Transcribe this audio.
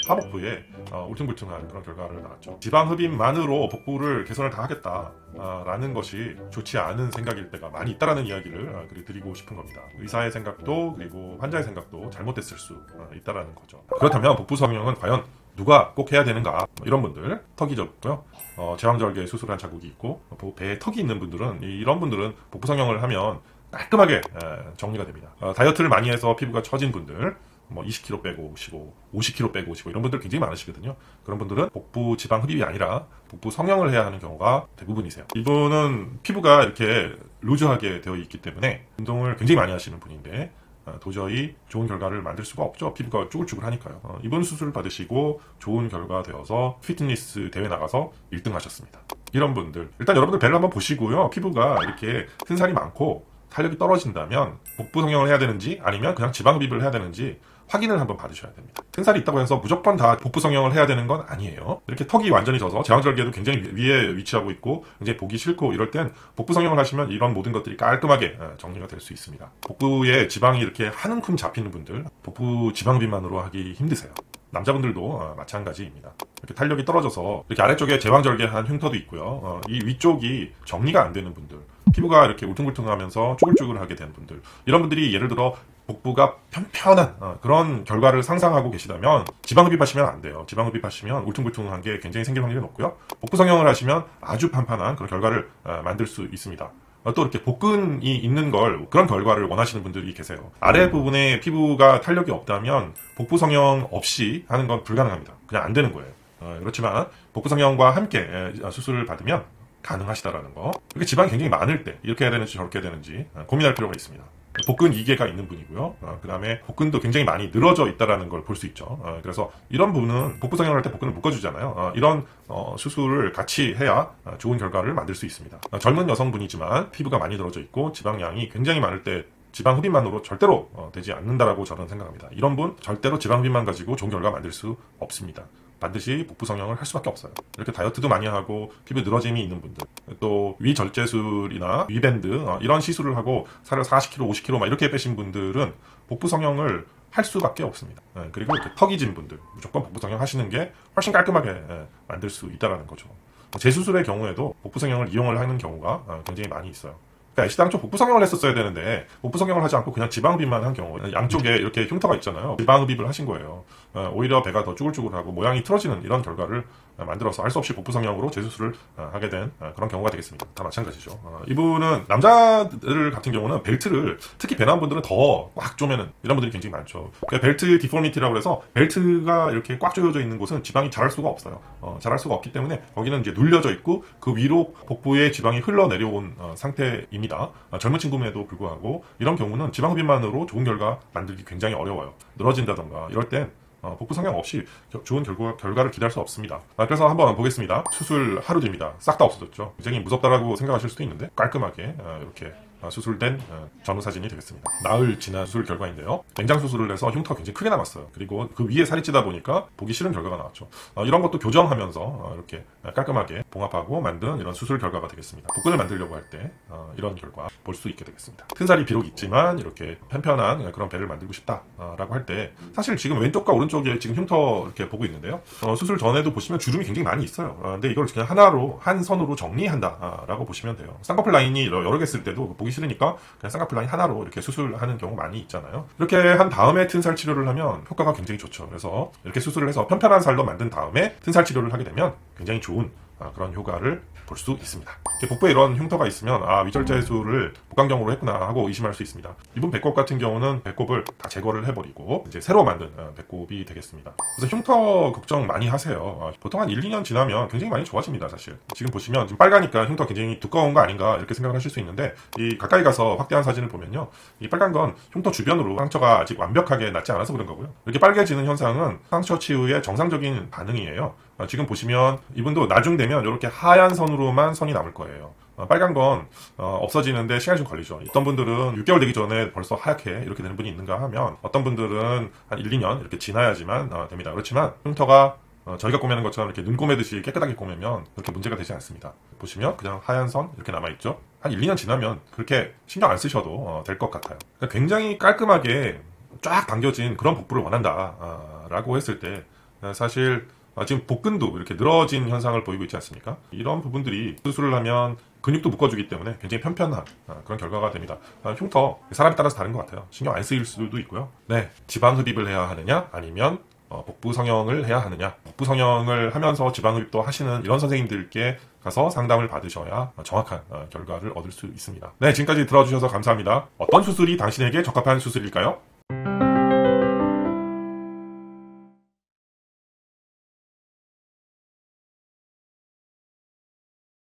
하복부에 울퉁불퉁한 그런 결과를 나왔죠. 지방 흡입만으로 복부를 개선을 다 하겠다라는 것이 좋지 않은 생각일 때가 많이 있다라는 이야기를 드리고 싶은 겁니다. 의사의 생각도 그리고 환자의 생각도 잘못됐을 수 있다라는 거죠. 그렇다면 복부 성형은 과연 누가 꼭 해야 되는가? 이런 분들, 턱이 좁고요, 제왕절개 수술한 자국이 있고 배에 턱이 있는 분들은, 이런 분들은 복부 성형을 하면 깔끔하게 정리가 됩니다. 다이어트를 많이 해서 피부가 처진 분들, 20kg 빼고 오시고 50kg 빼고 오시고 이런 분들 굉장히 많으시거든요. 그런 분들은 복부 지방 흡입이 아니라 복부 성형을 해야 하는 경우가 대부분이세요. 이분은 피부가 이렇게 루즈하게 되어 있기 때문에 운동을 굉장히 많이 하시는 분인데 도저히 좋은 결과를 만들 수가 없죠. 피부가 쭈글쭈글하니까요. 이번 수술을 받으시고 좋은 결과 되어서 피트니스 대회 나가서 1등 하셨습니다. 이런 분들, 일단 여러분들 배를 한번 보시고요. 피부가 이렇게 튼살이 많고 탄력이 떨어진다면 복부 성형을 해야 되는지 아니면 그냥 지방 흡입을 해야 되는지 확인을 한번 받으셔야 됩니다. 튼살이 있다고 해서 무조건 다 복부 성형을 해야 되는 건 아니에요. 이렇게 턱이 완전히 져서 제왕절개도 굉장히 위에 위치하고 있고 굉장히 보기 싫고 이럴 땐 복부 성형을 하시면 이런 모든 것들이 깔끔하게 정리가 될 수 있습니다. 복부에 지방이 이렇게 한 움큼 잡히는 분들, 복부 지방 흡입만으로 하기 힘드세요. 남자분들도 마찬가지입니다. 이렇게 탄력이 떨어져서 이렇게 아래쪽에 제왕절개한 흉터도 있고요. 이 위쪽이 정리가 안 되는 분들, 피부가 이렇게 울퉁불퉁하면서 쭈글쭈글하게 된 분들, 이런 분들이 예를 들어 복부가 편편한 그런 결과를 상상하고 계시다면 지방 흡입하시면 안 돼요. 지방 흡입하시면 울퉁불퉁한 게 굉장히 생길 확률이 높고요. 복부 성형을 하시면 아주 판판한 그런 결과를 만들 수 있습니다. 또 이렇게 복근이 있는 그런 결과를 원하시는 분들이 계세요. 아래 부분에 피부가 탄력이 없다면 복부 성형 없이 하는 건 불가능합니다. 그냥 안 되는 거예요. 그렇지만 복부 성형과 함께 수술을 받으면 가능하시다라는 거. 이렇게 지방이 굉장히 많을 때 이렇게 해야 되는지 저렇게 해야 되는지 고민할 필요가 있습니다. 복근 2개가 있는 분이고요. 그 다음에 복근도 굉장히 많이 늘어져 있다는 걸 볼 수 있죠. 그래서 이런 분은 복부 성형을 할 때 복근을 묶어주잖아요. 이런 수술을 같이 해야 좋은 결과를 만들 수 있습니다. 젊은 여성분이지만 피부가 많이 늘어져 있고 지방량이 굉장히 많을 때 지방 흡입만으로 절대로 되지 않는다라고 저는 생각합니다. 이런 분 절대로 지방 흡입만 가지고 좋은 결과 만들 수 없습니다. 반드시 복부 성형을 할 수밖에 없어요. 이렇게 다이어트도 많이 하고 피부 늘어짐이 있는 분들, 또 위절제술이나 위밴드 이런 시술을 하고 살을 40kg, 50kg 막 이렇게 빼신 분들은 복부 성형을 할 수밖에 없습니다. 그리고 이렇게 턱이 진 분들 무조건 복부 성형 하시는 게 훨씬 깔끔하게 만들 수 있다는 거죠. 재수술의 경우에도 복부 성형을 이용을 하는 경우가 굉장히 많이 있어요. 그러니까 애시당초 복부 성형을 했었어야 되는데 복부 성형을 하지 않고 그냥 지방 흡입만 한 경우, 양쪽에 이렇게 흉터가 있잖아요. 지방 흡입을 하신 거예요. 오히려 배가 더 쭈글쭈글하고 모양이 틀어지는 이런 결과를 만들어서 할 수 없이 복부 성형으로 재수술을 하게 된 그런 경우가 되겠습니다. 다 마찬가지죠. 이분은 남자들 같은 경우는 벨트를, 특히 배 나온 분들은 더 꽉 조면은 이런 분들이 굉장히 많죠. 그러니까 벨트 디포미티라고 해서 벨트가 이렇게 꽉 조여져 있는 곳은 지방이 자랄 수가 없어요. 자랄 수가 없기 때문에 거기는 이제 눌려져 있고 그 위로 복부에 지방이 흘러내려온 상태입니다. 젊은 친구임에도 불구하고 이런 경우는 지방 흡입만으로 좋은 결과 만들기 굉장히 어려워요. 늘어진다던가 이럴 땐 복부 성형 없이 좋은 결과를 기대할 수 없습니다. 그래서 한번 보겠습니다. 수술 하루 뒤입니다. 싹 다 없어졌죠. 굉장히 무섭다라고 생각하실 수도 있는데 깔끔하게 이렇게 수술된 전후 사진이 되겠습니다. 나흘 지난 수술 결과인데요. 냉장 수술을 해서 흉터가 굉장히 크게 남았어요. 그리고 그 위에 살이 찌다 보니까 보기 싫은 결과가 나왔죠. 이런 것도 교정하면서 이렇게 깔끔하게 봉합하고 만든 이런 수술 결과가 되겠습니다. 복근을 만들려고 할 때 이런 결과 볼 수 있게 되겠습니다. 튼살이 비록 있지만 이렇게 편편한 그런 배를 만들고 싶다라고 할 때 사실 지금 왼쪽과 오른쪽에 지금 흉터 이렇게 보고 있는데요. 수술 전에도 보시면 주름이 굉장히 많이 있어요. 근데 이걸 그냥 한 선으로 정리한다라고 보시면 돼요. 쌍꺼풀 라인이 여러 개 쓸 때도 보기 싫으니까 그냥 쌍꺼풀 라인 하나로 이렇게 수술하는 경우 많이 있잖아요. 이렇게 한 다음에 튼살 치료를 하면 효과가 굉장히 좋죠. 그래서 이렇게 수술을 해서 편편한 살로 만든 다음에 튼살 치료를 하게 되면 굉장히 좋은 그런 효과를 볼 수 있습니다. 복부에 이런 흉터가 있으면 위절제술을 복강경으로 했구나 하고 의심할 수 있습니다. 이분 배꼽 같은 경우는 배꼽을 다 제거를 해버리고 이제 새로 만든 배꼽이 되겠습니다. 그래서 흉터 걱정 많이 하세요. 보통 한 1, 2년 지나면 굉장히 많이 좋아집니다. 사실 지금 보시면 지금 빨가니까 흉터 굉장히 두꺼운 거 아닌가 이렇게 생각을 하실 수 있는데 이 가까이 가서 확대한 사진을 보면요, 이 빨간 건 흉터 주변으로 상처가 아직 완벽하게 낫지 않아서 그런 거고요. 이렇게 빨개지는 현상은 상처 치유의 정상적인 반응이에요. 지금 보시면 이분도 나중 되면 이렇게 하얀 선으로만 선이 남을 거예요. 빨간 건 없어지는데 시간이 좀 걸리죠. 어떤 분들은 6개월 되기 전에 벌써 하얗게 이렇게 되는 분이 있는가 하면 어떤 분들은 한 1, 2년 이렇게 지나야지만 됩니다. 그렇지만 흉터가 저희가 꼬매는 것처럼 이렇게 눈 꼬매듯이 깨끗하게 꼬매면 그렇게 문제가 되지 않습니다. 보시면 그냥 하얀 선 이렇게 남아있죠. 한 1, 2년 지나면 그렇게 신경 안 쓰셔도 될 것 같아요. 그러니까 굉장히 깔끔하게 쫙 당겨진 그런 복부를 원한다 라고 했을 때 사실 지금 복근도 이렇게 늘어진 현상을 보이고 있지 않습니까? 이런 부분들이 수술을 하면 근육도 묶어주기 때문에 굉장히 편편한 그런 결과가 됩니다. 흉터 사람에 따라서 다른 것 같아요. 신경 안 쓰일 수도 있고요. 네, 지방 흡입을 해야 하느냐 아니면 복부 성형을 해야 하느냐. 복부 성형을 하면서 지방 흡입도 하시는 이런 선생님들께 가서 상담을 받으셔야 정확한 결과를 얻을 수 있습니다. 네, 지금까지 들어주셔서 감사합니다. 어떤 수술이 당신에게 적합한 수술일까요?